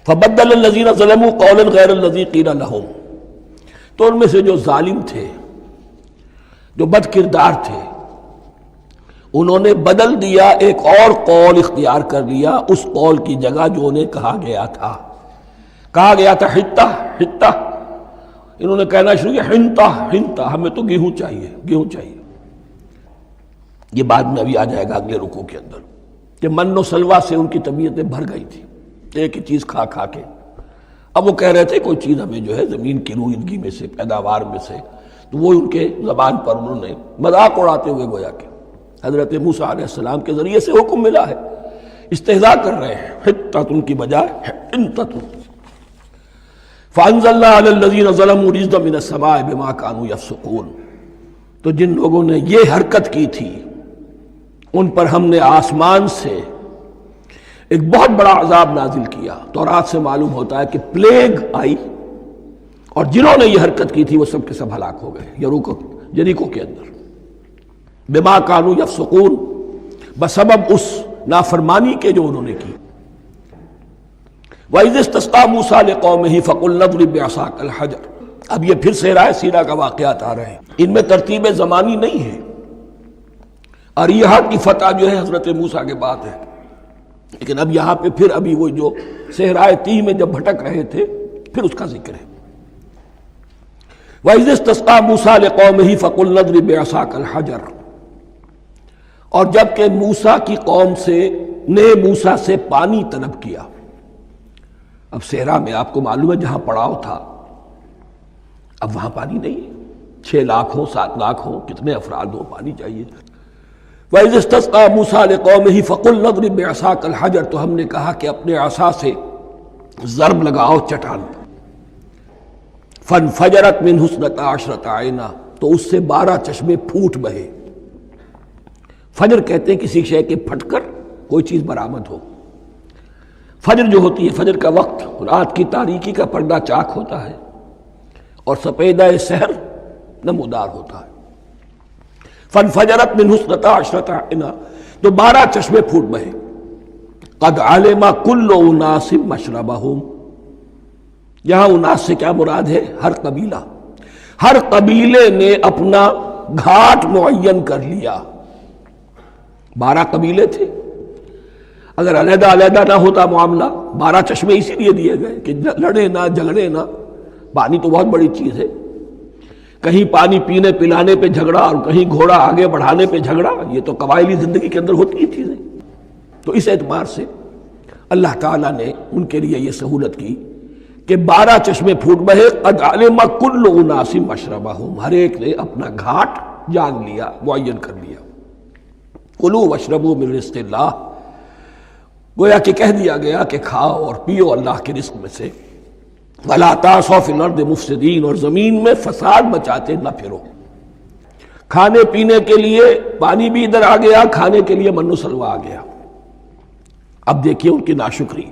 فبدل الذین ظلموا قولا غیر الذی قیل لهم، تو ان میں سے جو ظالم تھے، جو بد کردار تھے، انہوں نے بدل دیا، ایک اور قول اختیار کر لیا اس قول کی جگہ جو انہیں کہا گیا تھا حتہ حتہ، انہوں نے کہنا شروع کیا حنطہ حنطہ، ہمیں تو گیہوں چاہیے گیہوں چاہیے۔ یہ بعد میں ابھی آ جائے گا اگلے رکوع کے اندر کہ من و سلوہ سے ان کی طبیعتیں بھر گئی تھی ایک ہی چیز کھا کھا کے۔ اب وہ کہہ رہے تھے کوئی چیز ہمیں جو ہے زمین کی روئیدگی میں سے، پیداوار میں سے، تو وہ ان کے زبان پر انہوں نے مذاق اڑاتے ہوئے گویا کہ حضرت موسیٰ علیہ السلام کے ذریعے سے حکم ملا ہے، استہزاء کر رہے ہیں، حتۃ کی بجائے حنطۃ۔ فانزلنا علی الذین ظلموا رجزا من السماء بما كانوا یفسقون، تو جن لوگوں نے یہ حرکت کی تھی ان پر ہم نے آسمان سے ایک بہت بڑا عذاب نازل کیا۔ تورات سے معلوم ہوتا ہے کہ پلیگ آئی اور جنہوں نے یہ حرکت کی تھی وہ سب کے سب ہلاک ہو گئے یریکو کے اندر، بما كانوا یفسقون، بسبب اس نافرمانی کے جو انہوں نے کی۔ وَإِذِ اسْتَسْقَىٰ مُوسَىٰ لِقَوْمِهِ فَقُلْنَا اضْرِب بِّعَصَاكَ الْحَجَرَ۔ اب یہ پھر صحرائے سینا کا واقعات آ رہے ہیں، ان میں ترتیب زمانی نہیں ہے۔ اریحا کی فتح جو ہے حضرت موسیٰ کے بعد ہے، لیکن اب یہاں پہ پھر ابھی وہ جو صحرائے تیہ میں جب بھٹک رہے تھے پھر اس کا ذکر ہے۔ وَإِذِ اسْتَسْقَىٰ مُوسَىٰ لِقَوْمِهِ فَقُلْنَا اضْرِب بِّعَصَاكَ الْحَجَرَ، اور جب کہ موسیٰ کی قوم نے موسیٰ سے پانی طلب کیا۔ اب صحرا میں آپ کو معلوم ہے جہاں پڑاؤ تھا اب وہاں پانی نہیں ہے، 6 لاکھ ہو 7 لاکھ ہو کتنے افراد ہو، پانی چاہیے۔ وَإِذِ اسْتَسْقَىٰ مُوسَىٰ لِقَوْمِهِ فَقُلْنَا اضْرِب بِّعَصَاكَ الْحَجَرَ، تو ہم نے کہا کہ اپنے عصا سے ضرب لگاؤ چٹان پر۔ فَانْفَجَرَتْ مِنْهُ اثْنَتَا عَشْرَةَ عَيْنًا، تو اس سے 12 چشمے پھوٹ بہے۔ فجر کہتے ہیں کسی شے کے پھٹ کر کوئی چیز برآمد ہو۔ فجر جو ہوتی ہے، فجر کا وقت رات کی تاریکی کا پردہ چاک ہوتا ہے اور سپیدہ سحر نمودار ہوتا ہے۔ فَانْفَجَرَتْ مِنْهُ اثْنَتَا عَشْرَةَ عَيْنًا، تو 12 چشمے پھوٹ بہے۔ قَدْ عَلِمَ كُلُّ أُنَاسٍ مَّشْرَبَهُمْ، یہاں اناس سے کیا مراد ہے؟ ہر قبیلہ، ہر قبیلے نے اپنا گھاٹ معین کر لیا۔ 12 قبیلے تھے، اگر علیحدہ علیحدہ نہ ہوتا معاملہ، 12 چشمے اسی لیے دیے گئے کہ لڑے نہ جھگڑے نہ۔ پانی تو بہت بڑی چیز ہے، کہیں پانی پینے پلانے پہ جھگڑا اور کہیں گھوڑا آگے بڑھانے پہ جھگڑا، یہ تو قبائلی زندگی کے اندر ہوتی ہی چیزیں۔ تو اس اعتبار سے اللہ تعالیٰ نے ان کے لیے یہ سہولت کی کہ 12 چشمے پھوٹ بہے۔ قد علم کل اناس مشربہم، ہر ایک نے اپنا گھاٹ جان لیا، معین کر لیا۔ کلوا واشربوا من رزق اللہ، گویا کہ کہہ دیا گیا کہ کھاؤ اور پیو اللہ کے رزق میں سے۔ ولا تعثوا فی الارض مفسدین، اور زمین میں فساد مچاتے نہ پھرو۔ کھانے پینے کے لیے پانی بھی ادھر آ گیا، کھانے کے لیے من و سلوہ آ گیا۔ اب دیکھیے ان کی ناشکری۔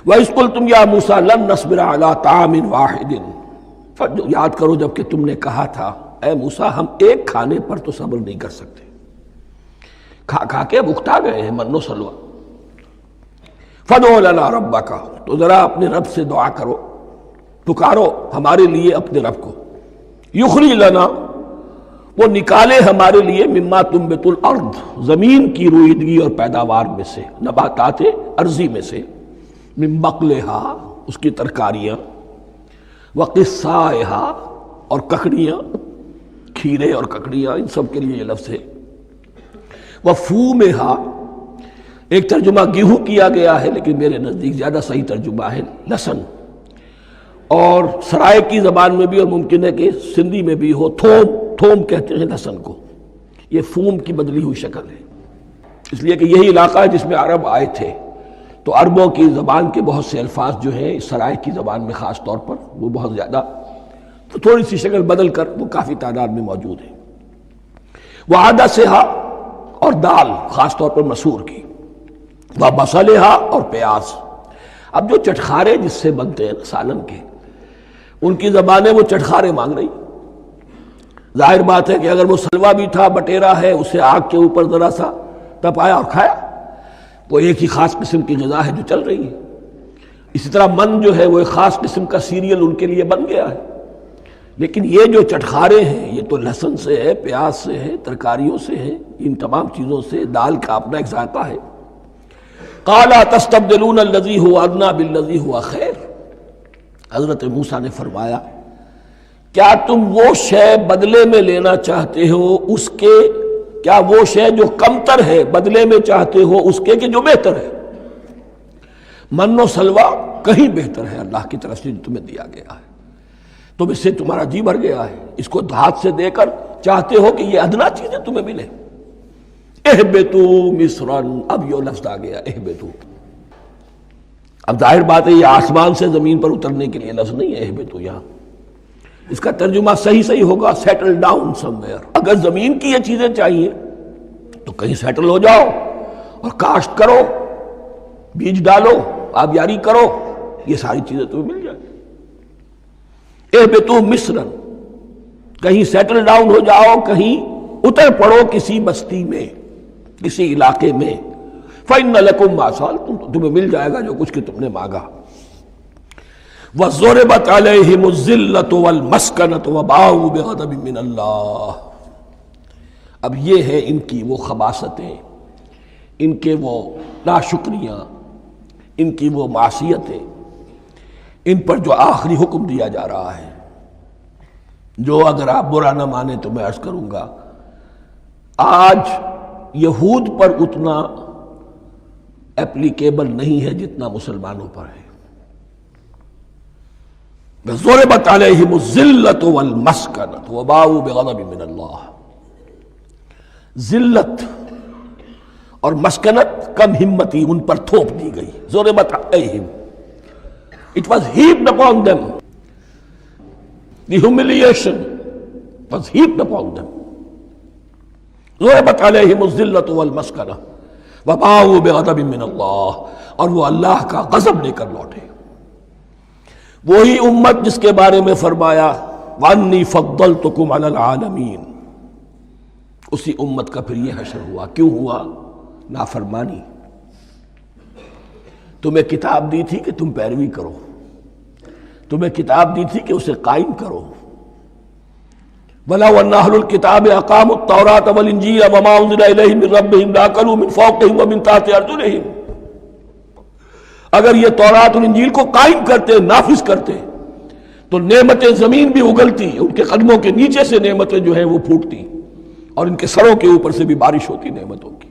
وَإِذْ قُلْتُمْ يَا مُوسَىٰ لَن نَّصْبِرَ عَلَىٰ طَعَامٍ وَاحِدٍ، یاد کرو جب کہ تم نے کہا تھا اے موسیٰ ہم ایک کھانے پر تو صبر نہیں کر سکتے، کھا کھا کے بکھتا گئے ہیں من و سلوہ۔ فَادْعُ لَنَا رَبَّكَ، تو ذرا اپنے رب سے دعا کرو، پکارو ہمارے لیے اپنے رب کو۔ یخرج لنا، وہ نکالے ہمارے لیے، مما تنبت الارض، زمین کی روئیدگی اور پیداوار میں سے، نباتات ارضی میں سے، من بقلہا، اس کی ترکاریاں، وقثائہا، اور ککڑیاں، کھیرے اور ککڑیاں، ان سب کے لیے یہ لفظ ہے۔ وفومہا، ایک ترجمہ گیہوں کیا گیا ہے لیکن میرے نزدیک زیادہ صحیح ترجمہ ہے لہسن، اور سرائے کی زبان میں بھی اور ممکن ہے کہ سندھی میں بھی ہو تھوم، تھوم کہتے ہیں لہسن کو، یہ فوم کی بدلی ہوئی شکل ہے، اس لیے کہ یہی علاقہ ہے جس میں عرب آئے تھے، تو عربوں کی زبان کے بہت سے الفاظ جو ہیں اس سرائے کی زبان میں خاص طور پر وہ بہت زیادہ، تو تھوڑی سی شکل بدل کر وہ کافی تعداد میں موجود ہے۔ وعدسہا، اور دال خاص طور پر مسور کی، وبصلہا، اور پیاز۔ اب جو چٹخارے جس سے بنتے ہیں سالن کے، ان کی زبانیں وہ چٹخارے مانگ رہی۔ ظاہر بات ہے کہ اگر وہ سلوا بھی تھا، بٹیرا ہے، اسے آگ کے اوپر ذرا سا تپایا اور کھایا، وہ ایک ہی خاص قسم کی غذا ہے جو چل رہی ہے۔ اسی طرح من جو ہے وہ ایک خاص قسم کا سیریل ان کے لیے بن گیا ہے. لیکن یہ جو چٹخارے ہیں یہ تو لہسن سے ہے، پیاز سے ہے، ترکاریوں سے ہے، ان تمام چیزوں سے. دال کا اپنا ایک ذائقہ ہے. قَالَ تَسْتَبْدِلُونَ الَّذِي هُوَ أَدْنَىٰ بِالَّذِي هُوَ خَيْرٌ. حضرت موسیٰ نے فرمایا کیا تم وہ شے بدلے میں لینا چاہتے ہو اس کے، کیا وہ شے جو کمتر ہے بدلے میں چاہتے ہو اس کے کہ جو بہتر ہے؟ من و سلوہ کہیں بہتر ہے اللہ کی طرف سے جو تمہیں دیا گیا ہے. تم اس سے تمہارا جی بھر گیا ہے، اس کو ہاتھ سے دے کر چاہتے ہو کہ یہ ادنا چیزیں تمہیں ملے. اہبطوا مصرا، اب یہ لفظ آ گیا اہبطوا. اب ظاہر بات ہے یہ آسمان سے زمین پر اترنے کے لیے لفظ نہیں ہے اہبطوا. یہاں اس کا ترجمہ صحیح ہوگا سیٹل ڈاؤن سم ویئر. اگر زمین کی یہ چیزیں چاہیے تو کہیں سیٹل ہو جاؤ اور کاشت کرو، بیج ڈالو، آبیاری کرو، یہ ساری چیزیں تمہیں مل جائیں. اہبطوا مصرا، کہیں سیٹل ڈاؤن ہو جاؤ، کہیں اتر پڑو کسی بستی میں، کسی علاقے میں. فإن لكم ما سألتم، تمہیں مل جائے گا جو کچھ کہ تم نے مانگا. وَضُرِبَتْ عَلَيْهِمُ الذِّلَّةُ وَالْمَسْكَنَةُ وَبَاءُوا بِغَضَبٍ مِّنَ اللَّهِ. اب یہ ہے ان کی وہ خباثتیں، ان کے وہ ناشکریاں، ان کی وہ معصیتیں، ان پر جو آخری حکم دیا جا رہا ہے، جو اگر آپ برا نہ مانیں تو میں عرض کروں گا آج یہود پر اتنا اپلیکیبل نہیں ہے جتنا مسلمانوں پر ہے. ضربت علیہم الذلۃ والمسکنۃ وباؤوا بغضب من اللہ. ذلت اور مسکنت، کم ہمتی ان پر تھوپ دی گئی. ضربت علیہم، it was heaped upon them. The humiliation was heaped upon them. ضربت علیہم الذلۃ والمسکنۃ وباؤوا بغضب من اللہ، اور وہ اللہ کا غضب لے کر لوٹے. وہی امت جس کے بارے میں فرمایا وَأَنِّي فَضَّلْتُكُمْ عَلَى الْعَالَمِينَ، اسی امت کا پھر یہ حشر ہوا. کیوں ہوا؟ نافرمانی. تمہیں کتاب دی تھی کہ تم پیروی کرو، تمہیں کتاب دی تھی کہ اسے قائم کرو. وَلَوْ أَنَّ أَهْلَ الْكِتَابِ أَقَامُوا التَّوْرَاةَ وَالْإِنْجِيلَ وَمَا أُنزِلَ إِلَيْهِمْ مِنْ رَبِّهِمْ لَأَكَلُوا مِنْ فَوْقِهِمْ وَمِنْ تَحْتِ أَرْجُلِهِمْ. اگر یہ تورات اور انجیل کو قائم کرتے، نافذ کرتے، تو نعمتیں زمین بھی اگلتی، ان کے قدموں کے نیچے سے نعمتیں جو ہیں وہ پھوٹتی، اور ان کے سروں کے اوپر سے بھی بارش ہوتی نعمتوں کی.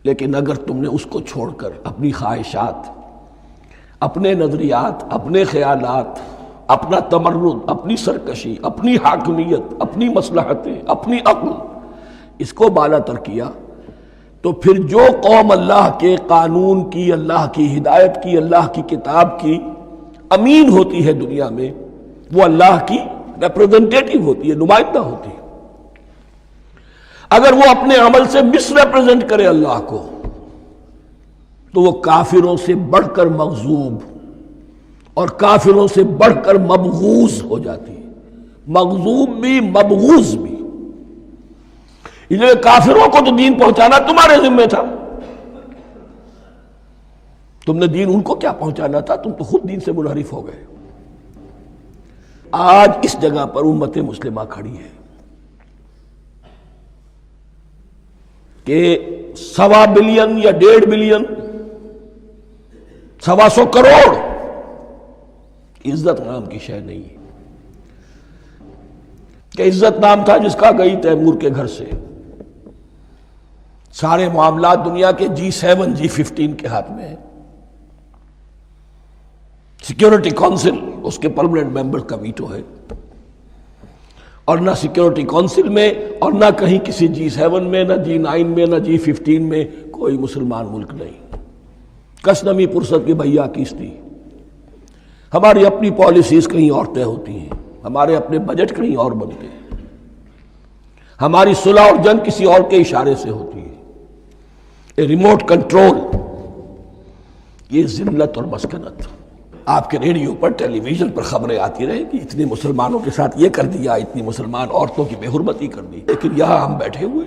لیکن اگر تم نے اس کو چھوڑ کر اپنی خواہشات، اپنے نظریات، اپنے خیالات، اپنا تمرد، اپنی سرکشی، اپنی حاکمیت، اپنی مصلحتیں، اپنی عقل، اس کو بالا تر کیا، تو پھر جو قوم اللہ کے قانون کی، اللہ کی ہدایت کی، اللہ کی کتاب کی امین ہوتی ہے دنیا میں، وہ اللہ کی ریپرزنٹیٹیو ہوتی ہے، نمائندہ ہوتی ہے. اگر وہ اپنے عمل سے مس ریپرزنٹ کرے اللہ کو، تو وہ کافروں سے بڑھ کر مغضوب اور کافروں سے بڑھ کر مبغوض ہو جاتی ہے. مغضوب بھی، مبغوض بھی. اس لیے کافروں کو تو دین پہنچانا تمہارے ذمہ تھا. تم نے دین ان کو کیا پہنچانا تھا؟ تم تو خود دین سے منحرف ہو گئے. آج اس جگہ پر امت مسلمہ کھڑی ہے کہ 1.25 بلین یا 1.5 بلین، 125 کروڑ عزت نام کی شے نہیں ہے. کہ عزت نام تھا جس کا گئی تیمور کے گھر سے. سارے معاملات دنیا کے G7 G15 کے ہاتھ میں ہیں. سیکیورٹی کونسل اس کے پرماننٹ ممبر کا ویٹو ہے، اور نہ سیکیورٹی کونسل میں اور نہ کہیں کسی G7 میں، نہ G9 میں، نہ G15 میں کوئی مسلمان ملک نہیں. کس نمی پرست کی بھیا کیستی. ہماری اپنی پالیسیز کہیں اور طے ہوتی ہیں، ہمارے اپنے بجٹ کہیں اور بنتے ہیں، ہماری صلح اور جنگ کسی اور کے اشارے سے ہوتی ہے. ریموٹ کنٹرول، یہ ذلت اور مسکنت. آپ کے ریڈیو پر، ٹیلی ویژن پر خبریں آتی رہیں کہ اتنے مسلمانوں کے ساتھ یہ کر دیا، اتنی مسلمان عورتوں کی بے حرمتی کر دی. لیکن یہاں ہم بیٹھے ہوئے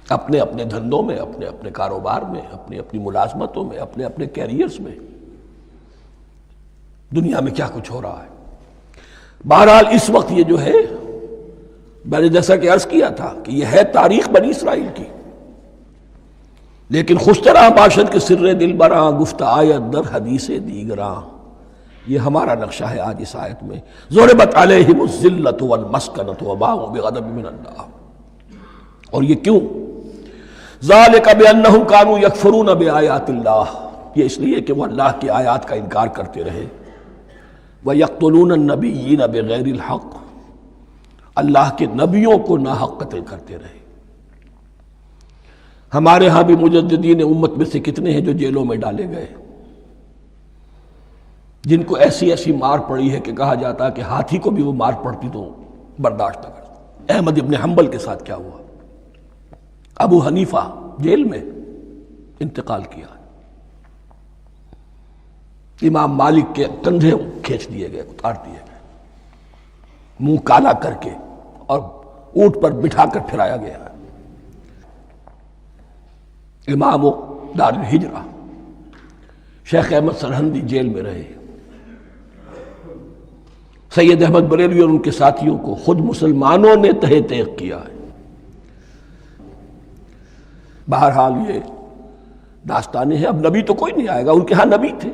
اپنے اپنے دھندوں میں، اپنے اپنے کاروبار میں، اپنی اپنی ملازمتوں میں، اپنے اپنے کیریئرز میں، دنیا میں کیا کچھ ہو رہا ہے۔ بہرحال اس وقت یہ جو ہے، میں نے جیسا کہ عرض کیا تھا کہ یہ ہے تاریخ بنی اسرائیل کی، لیکن خوشتراں باشد کے سر دل براں، گفت آیت در حدیث دیگراں، یہ ہمارا نقشہ ہے آج اس آیت میں۔ ضربت علیہم الذلۃ والمسکنۃ وباءوا بغضب من اللہ، اور یہ کیوں؟ ذالک بانہم کانوا یکفرون بآیات اللہ، یہ اس لیے کہ وہ اللہ کی آیات کا انکار کرتے رہے۔ وَيَقْتُلُونَ النَّبِيِّينَ بِغَيْرِ الْحَقِّ، اللہ کے نبیوں کو ناحق قتل کرتے رہے۔ ہمارے ہاں بھی مجددین امت میں سے کتنے ہیں جو جیلوں میں ڈالے گئے، جن کو ایسی ایسی مار پڑی ہے کہ کہا جاتا ہے کہ ہاتھی کو بھی وہ مار پڑتی تو برداشت نہ کرتا۔ احمد ابن حنبل کے ساتھ کیا ہوا؟ ابو حنیفہ جیل میں انتقال کیا، امام مالک کے کندھے کھینچ دیے گئے، اتار دیے گئے، منہ کالا کر کے اور اونٹ پر بٹھا کر پھرایا گیا۔ امام دار الہجرہ شیخ احمد سرہندی جیل میں رہے، سید احمد بریلوی اور ان کے ساتھیوں کو خود مسلمانوں نے تہہ تیغ کیا ہے۔ بہرحال یہ داستانیں ہیں، اب نبی تو کوئی نہیں آئے گا، ان کے ہاں نبی تھے،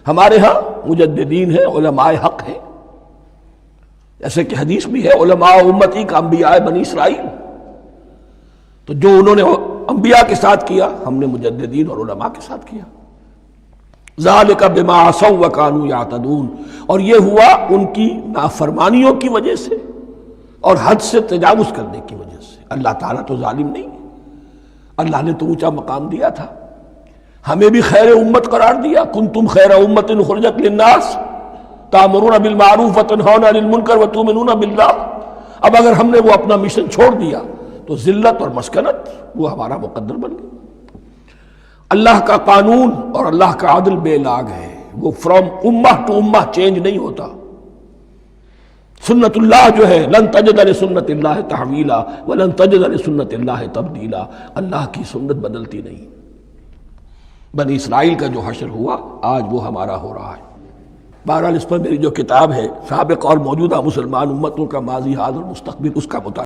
ہمارے ہاں مجددین ہیں، علماء حق ہیں، جیسے کہ حدیث بھی ہے علماء امتی کا انبیاء بنی اسرائیل، تو جو انہوں نے انبیاء کے ساتھ کیا ہم نے مجددین اور علماء کے ساتھ کیا۔ ذالک بما عصوا وکانوا یعتدون، اور یہ ہوا ان کی نافرمانیوں کی وجہ سے اور حد سے تجاوز کرنے کی وجہ سے۔ اللہ تعالیٰ تو ظالم نہیں ہے، اللہ نے تو اونچا مقام دیا تھا، ہمیں بھی خیر امت قرار دیا، کنتم خیر امت اخرجت للناس تأمرون بالمعروف وتنہون عن المنکر وتؤمنون باللہ۔ اب اگر ہم نے وہ اپنا مشن چھوڑ دیا تو ذلت اور مسکنت وہ ہمارا مقدر بن گئی۔ اللہ کا قانون اور اللہ کا عدل بے لاگ ہے، وہ فرام امہ ٹو امہ چینج نہیں ہوتا۔ سنت اللہ جو ہے لن تجد لسنت اللہ تحویلا ولن تجد لسنت اللہ تبدیلا، اللہ کی سنت بدلتی نہیں۔ بنی اسرائیل کا جو حشر ہوا آج وہ ہمارا ہو رہا ہے۔ بہرحال اس پر میری جو کتاب ہے سابق اور موجودہ مسلمان امتوں کا ماضی حال اور مستقبل، اس کا مطالعہ